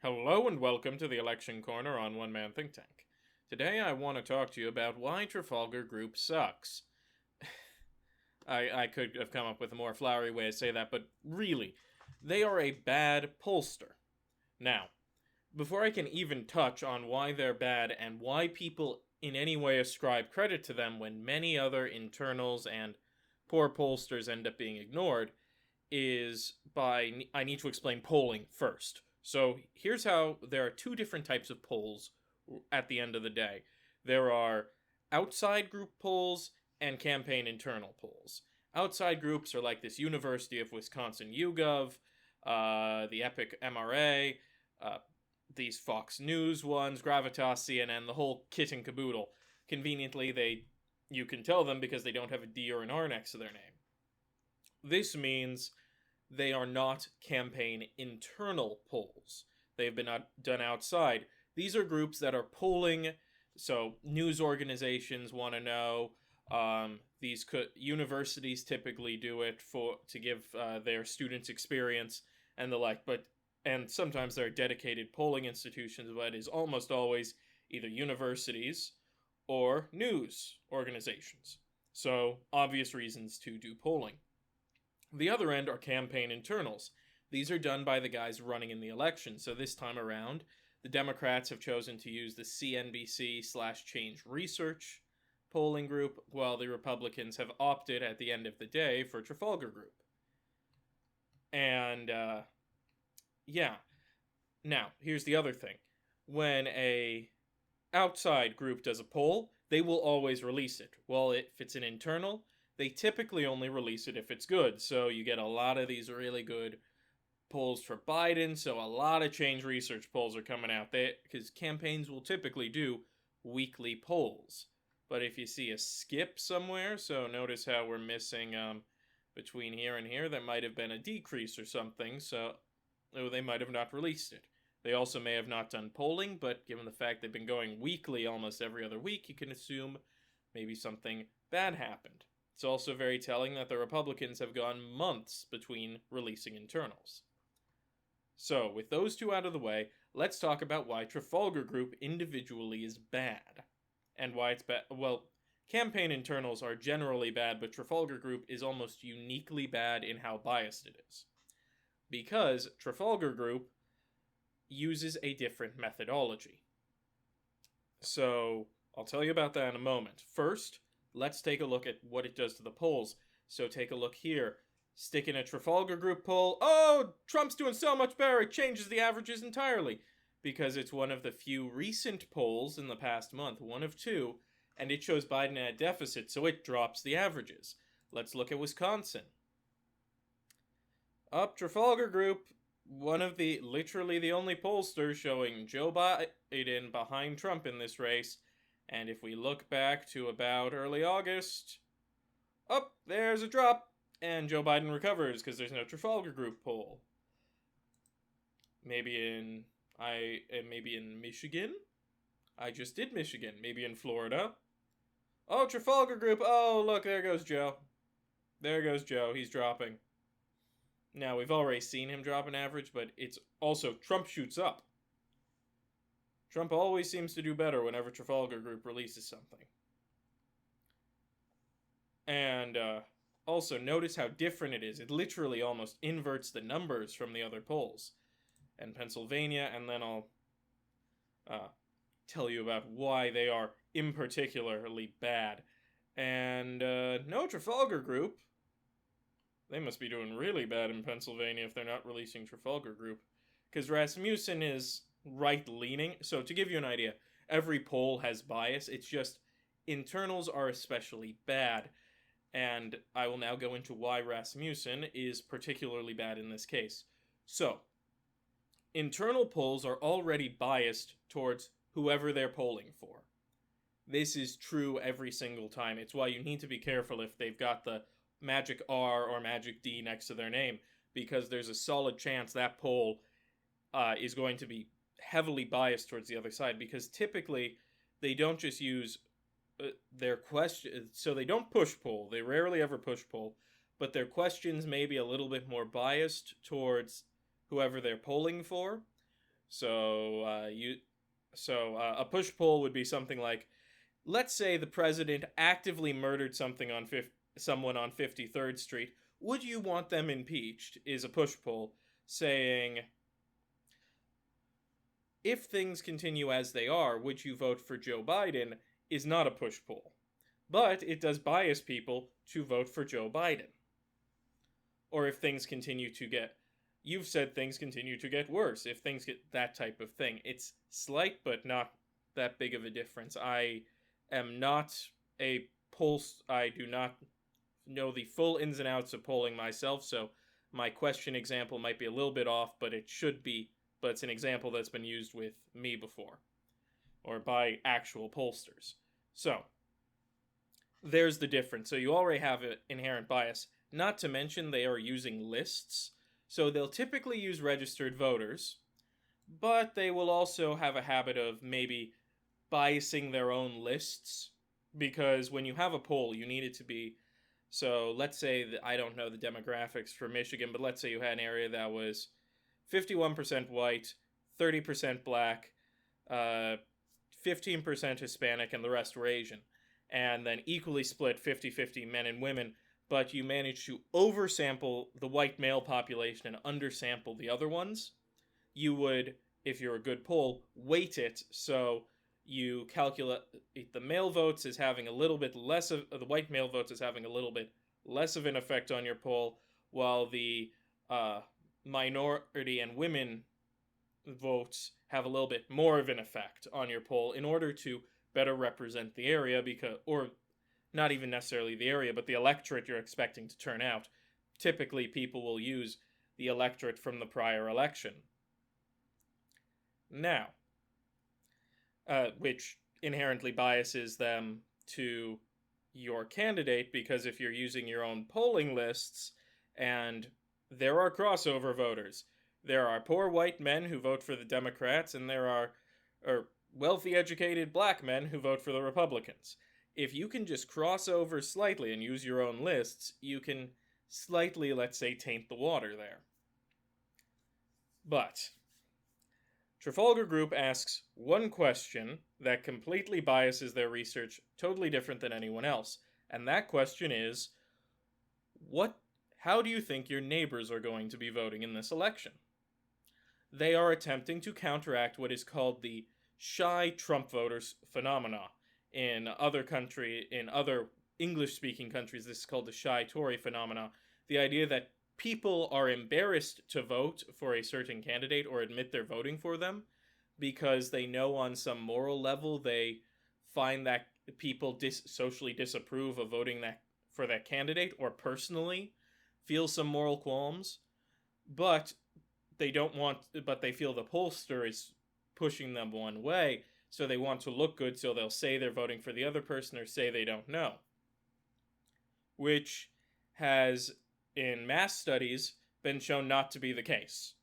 Hello and welcome to the Election Corner on One Man Think Tank. Today I want to talk to you about why Trafalgar Group sucks. I could have come up with a more flowery way to say that, but really, they are a bad pollster. Now, before I can even touch on why they're bad and why people in any way ascribe credit to them when many other internals and poor pollsters end up being ignored, I need to explain polling first. So here's how there are two different types of polls at the end of the day. There are outside group polls and campaign internal polls. Outside groups are like this University of Wisconsin YouGov, the Epic MRA, these Fox News ones, Gravitas, CNN, the whole kit and caboodle. Conveniently, you can tell them because they don't have a D or an R next to their name. This means they are not campaign internal polls. They've been done outside. These are groups that are polling, so news organizations want to know. Universities typically do it to give their students experience and the like, and sometimes there are dedicated polling institutions, but it is almost always either universities or news organizations. So, obvious reasons to do polling. The other end are campaign internals. These are done by the guys running in the election. So this time around, the Democrats have chosen to use the CNBC/Change Research polling group, while the Republicans have opted at the end of the day for Trafalgar Group. And, yeah. Now, here's the other thing. When a outside group does a poll, they will always release it. Well, if it's an internal, they typically only release it if it's good. So you get a lot of these really good polls for Biden. So a lot of Change Research polls are coming out there because campaigns will typically do weekly polls. But if you see a skip somewhere, so notice how we're missing between here and here, there might have been a decrease or something. So they might have not released it. They also may have not done polling, but given the fact they've been going weekly almost every other week, you can assume maybe something bad happened. It's also very telling that the Republicans have gone months between releasing internals. So, with those two out of the way, let's talk about why Trafalgar Group individually is bad. And why it's bad. Well, campaign internals are generally bad, but Trafalgar Group is almost uniquely bad in how biased it is. Because Trafalgar Group uses a different methodology. So, I'll tell you about that in a moment. First, let's take a look at what it does to the polls. So take a look here. Stick in a Trafalgar Group poll. Oh, Trump's doing so much better. It changes the averages entirely. Because it's one of the few recent polls in the past month, one of two, and it shows Biden at a deficit, so it drops the averages. Let's look at Wisconsin. Up Trafalgar Group, literally the only pollster showing Joe Biden behind Trump in this race. And if we look back to about early August, there's a drop, and Joe Biden recovers because there's no Trafalgar Group poll. Maybe in Michigan? I just did Michigan. Maybe in Florida? Oh, Trafalgar Group. Oh, look, there goes Joe. There goes Joe. He's dropping. Now, we've already seen him drop an average, but it's also Trump shoots up. Trump always seems to do better whenever Trafalgar Group releases something. And also, notice how different it is. It literally almost inverts the numbers from the other polls. And Pennsylvania, and then I'll tell you about why they are in particularly bad. And no Trafalgar Group. They must be doing really bad in Pennsylvania if they're not releasing Trafalgar Group. Because Rasmussen is right-leaning. So to give you an idea, every poll has bias. It's just internals are especially bad. And I will now go into why Rasmussen is particularly bad in this case. So, internal polls are already biased towards whoever they're polling for. This is true every single time. It's why you need to be careful if they've got the magic R or magic D next to their name, because there's a solid chance that poll is going to be heavily biased towards the other side, because typically they don't just use their question, so they don't push poll, they rarely ever push poll, but their questions may be a little bit more biased towards whoever they're polling for, A push pull would be something like, let's say the president actively murdered someone on 53rd Street. Would you want them impeached? Is a push pull saying, if things continue as they are, would you vote for Joe Biden? Is not a push pull. But it does bias people to vote for Joe Biden. Or if things continue to get, you've said things continue to get worse. If things get that type of thing, it's slight but not that big of a difference. I am not a I do not know the full ins and outs of polling myself, so my question example might be a little bit off, but it's an example that's been used with me before, or by actual pollsters. So, there's the difference. So you already have an inherent bias. Not to mention they are using lists. So they'll typically use registered voters, but they will also have a habit of maybe biasing their own lists, because when you have a poll, you need it to be, so let's say that, I don't know the demographics for Michigan, but let's say you had an area that was 51% white, 30% black, 15% Hispanic, and the rest were Asian, and then equally split 50-50 men and women, but you manage to oversample the white male population and undersample the other ones, you would, if you're a good poll, weight it so you calculate the male votes as having a little bit less of the white male votes as having a little bit less of an effect on your poll, while the minority and women votes have a little bit more of an effect on your poll in order to better represent the area, because, or not even necessarily the area, but the electorate you're expecting to turn out. Typically, people will use the electorate from the prior election. Now, which inherently biases them to your candidate, because if you're using your own polling lists, and there are crossover voters, there are poor white men who vote for the Democrats, and there are wealthy, educated black men who vote for the Republicans. If you can just cross over slightly and use your own lists, you can slightly, let's say, taint the water there. But Trafalgar Group asks one question that completely biases their research, totally different than anyone else. And that question is, how do you think your neighbors are going to be voting in this election? They are attempting to counteract what is called the shy Trump voters phenomena. In other English-speaking countries, this is called the shy Tory phenomena. The idea that people are embarrassed to vote for a certain candidate or admit they're voting for them because they know on some moral level they find that people socially disapprove of voting for that candidate, or personally feel some moral qualms, but they feel the pollster is pushing them one way, so they want to look good, so they'll say they're voting for the other person or say they don't know. Which has, in mass studies, been shown not to be the case.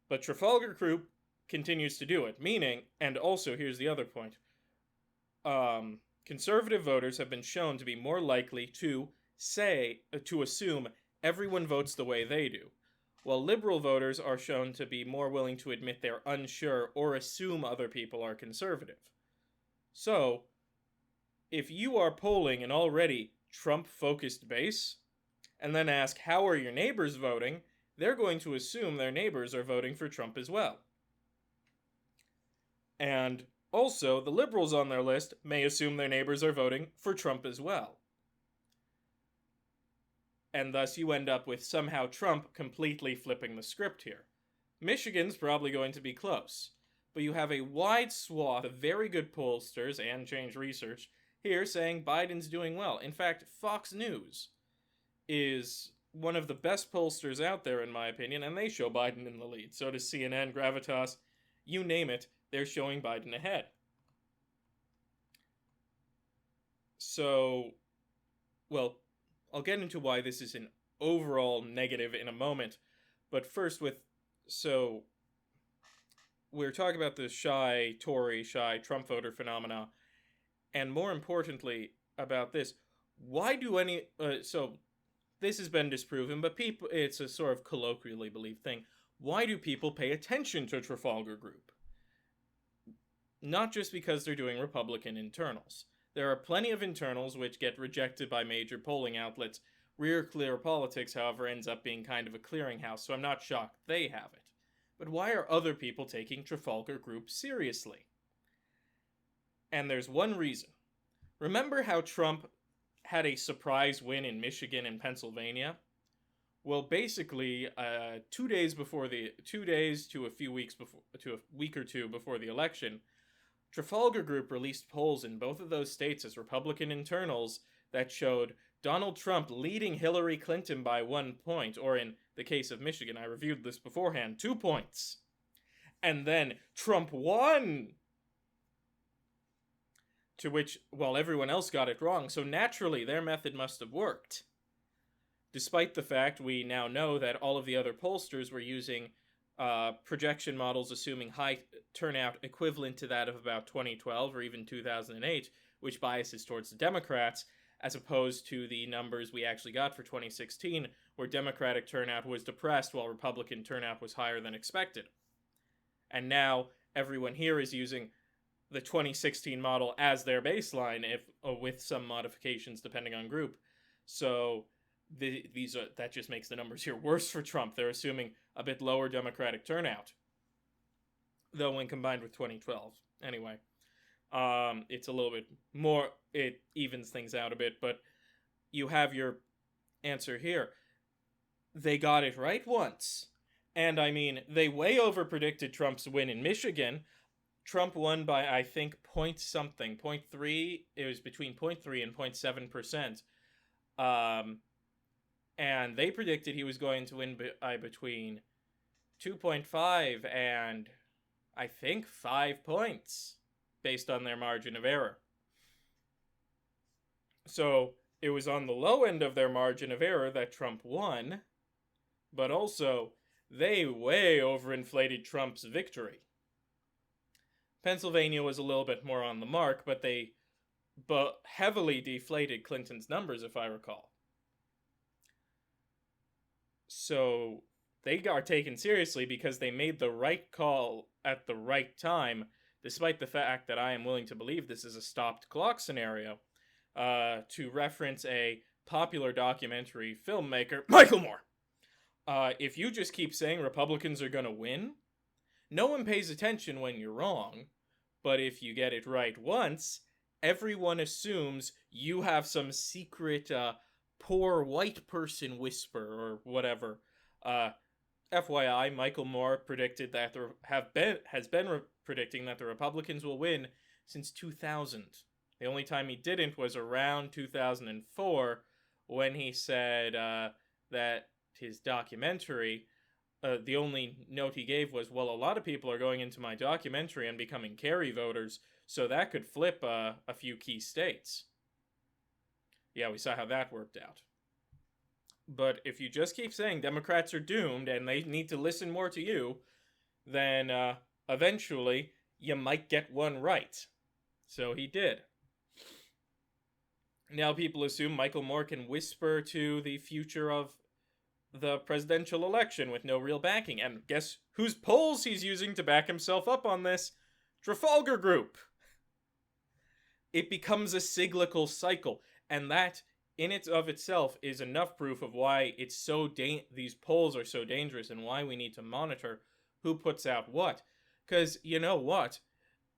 But Trafalgar Group continues to do it, meaning, and also here's the other point, conservative voters have been shown to be more likely to assume everyone votes the way they do, while liberal voters are shown to be more willing to admit they're unsure or assume other people are conservative. So, if you are polling an already Trump-focused base, and then ask how are your neighbors voting, they're going to assume their neighbors are voting for Trump as well. And also, the liberals on their list may assume their neighbors are voting for Trump as well. And thus you end up with somehow Trump completely flipping the script here. Michigan's probably going to be close, but you have a wide swath of very good pollsters and Change Research here saying Biden's doing well. In fact, Fox News is one of the best pollsters out there, in my opinion, and they show Biden in the lead. So does CNN, Gravitas, you name it, they're showing Biden ahead. So, well, I'll get into why this is an overall negative in a moment, but first we're talking about the shy Tory, shy Trump voter phenomena, and more importantly about this, why do so this has been disproven, but it's a sort of colloquially believed thing. why do people pay attention to Trafalgar Group? Not just because they're doing Republican internals. There are plenty of internals which get rejected by major polling outlets. Rear Clear Politics, however, ends up being kind of a clearinghouse, so I'm not shocked they have it. But why are other people taking Trafalgar Group seriously? And there's one reason. Remember how Trump had a surprise win in Michigan and Pennsylvania? Well, basically, 2 days to a few weeks before, to a week or two before the election, Trafalgar Group released polls in both of those states as Republican internals that showed Donald Trump leading Hillary Clinton by 1 point, or in the case of Michigan, I reviewed this beforehand, 2 points. And then Trump won! To which, well, everyone else got it wrong, so naturally their method must have worked. Despite the fact we now know that all of the other pollsters were using projection models assuming high turnout equivalent to that of about 2012 or even 2008, which biases towards the Democrats, as opposed to the numbers we actually got for 2016, where Democratic turnout was depressed while Republican turnout was higher than expected. And now everyone here is using the 2016 model as their baseline, with some modifications depending on group. So that just makes the numbers here worse for Trump. They're assuming a bit lower Democratic turnout, though when combined with 2012. Anyway, it's a little bit more, it evens things out a bit, but you have your answer here. They got it right once. And I mean, they way over-predicted Trump's win in Michigan. Trump won by, I think, 0.3. It was between 0.3 and 0.7%. And they predicted he was going to win by between 2.5 and, I think, 5 points, based on their margin of error. So it was on the low end of their margin of error that Trump won, but also they way overinflated Trump's victory. Pennsylvania was a little bit more on the mark, but they heavily deflated Clinton's numbers, if I recall. So they are taken seriously because they made the right call at the right time, despite the fact that I am willing to believe this is a stopped clock scenario. To reference a popular documentary filmmaker, Michael Moore. If you just keep saying Republicans are going to win, no one pays attention when you're wrong. But if you get it right once, everyone assumes you have some secret poor white person whisper or whatever. FYI, Michael Moore predicted that has been predicting that the Republicans will win since 2000. The only time he didn't was around 2004, when he said that his documentary, the only note he gave was, well, a lot of people are going into my documentary and becoming Kerry voters, so that could flip a few key states. Yeah, we saw how that worked out. But if you just keep saying Democrats are doomed and they need to listen more to you, then eventually you might get one right. So he did. Now people assume Michael Moore can whisper to the future of the presidential election with no real backing. And guess whose polls he's using to back himself up on this? Trafalgar Group. It becomes a cyclical cycle, and that in it of itself is enough proof of why it's so these polls are so dangerous and why we need to monitor who puts out what. Because you know what?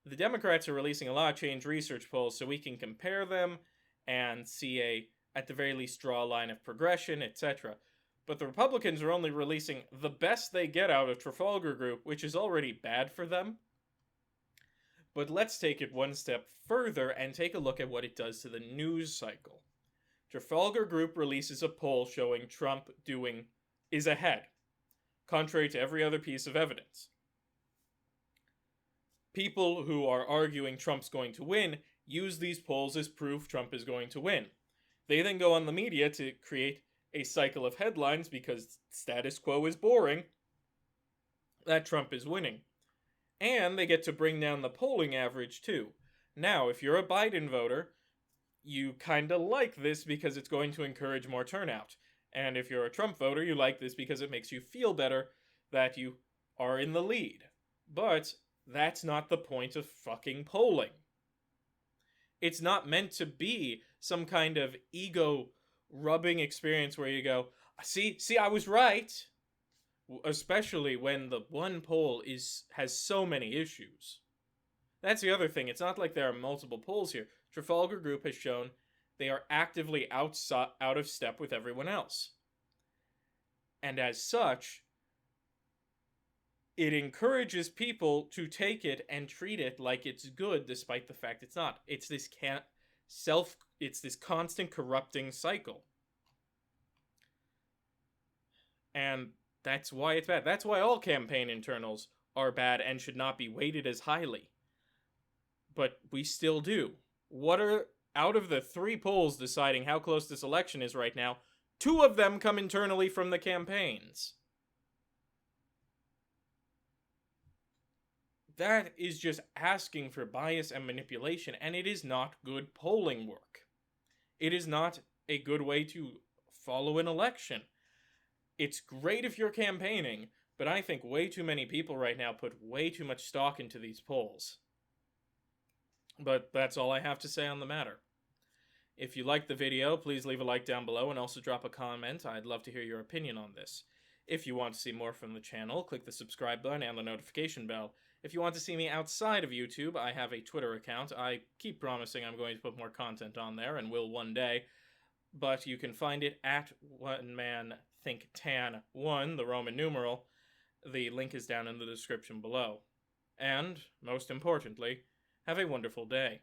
The Democrats are releasing a lot of change research polls so we can compare them and see at the very least, draw a line of progression, etc. But the Republicans are only releasing the best they get out of Trafalgar Group, which is already bad for them. But let's take it one step further and take a look at what it does to the news cycle. Trafalgar Group releases a poll showing Trump is ahead, contrary to every other piece of evidence. People who are arguing Trump's going to win use these polls as proof Trump is going to win. They then go on the media to create a cycle of headlines because status quo is boring, that Trump is winning. And they get to bring down the polling average too. Now, if you're a Biden voter, you kinda like this because it's going to encourage more turnout. And if you're a Trump voter, you like this because it makes you feel better that you are in the lead. But that's not the point of fucking polling. It's not meant to be some kind of ego rubbing experience where you go, see, I was right. Especially when the one poll has so many issues. That's the other thing. It's not like there are multiple polls here. Trafalgar Group has shown they are actively out of step with everyone else. And as such, it encourages people to take it and treat it like it's good despite the fact it's not. It's this constant corrupting cycle. And that's why it's bad. That's why all campaign internals are bad and should not be weighted as highly. But we still do. What are, out of the 3 polls deciding how close this election is right now, 2 of them come internally from the campaigns. That is just asking for bias and manipulation, and it is not good polling work. It is not a good way to follow an election. It's great if you're campaigning, but I think way too many people right now put way too much stock into these polls. But that's all I have to say on the matter. If you liked the video, please leave a like down below and also drop a comment. I'd love to hear your opinion on this. If you want to see more from the channel, click the subscribe button and the notification bell. If you want to see me outside of YouTube, I have a Twitter account. I keep promising I'm going to put more content on there, and will one day. But you can find it at OneManThinkTan1, the Roman numeral. The link is down in the description below. And, most importantly, have a wonderful day.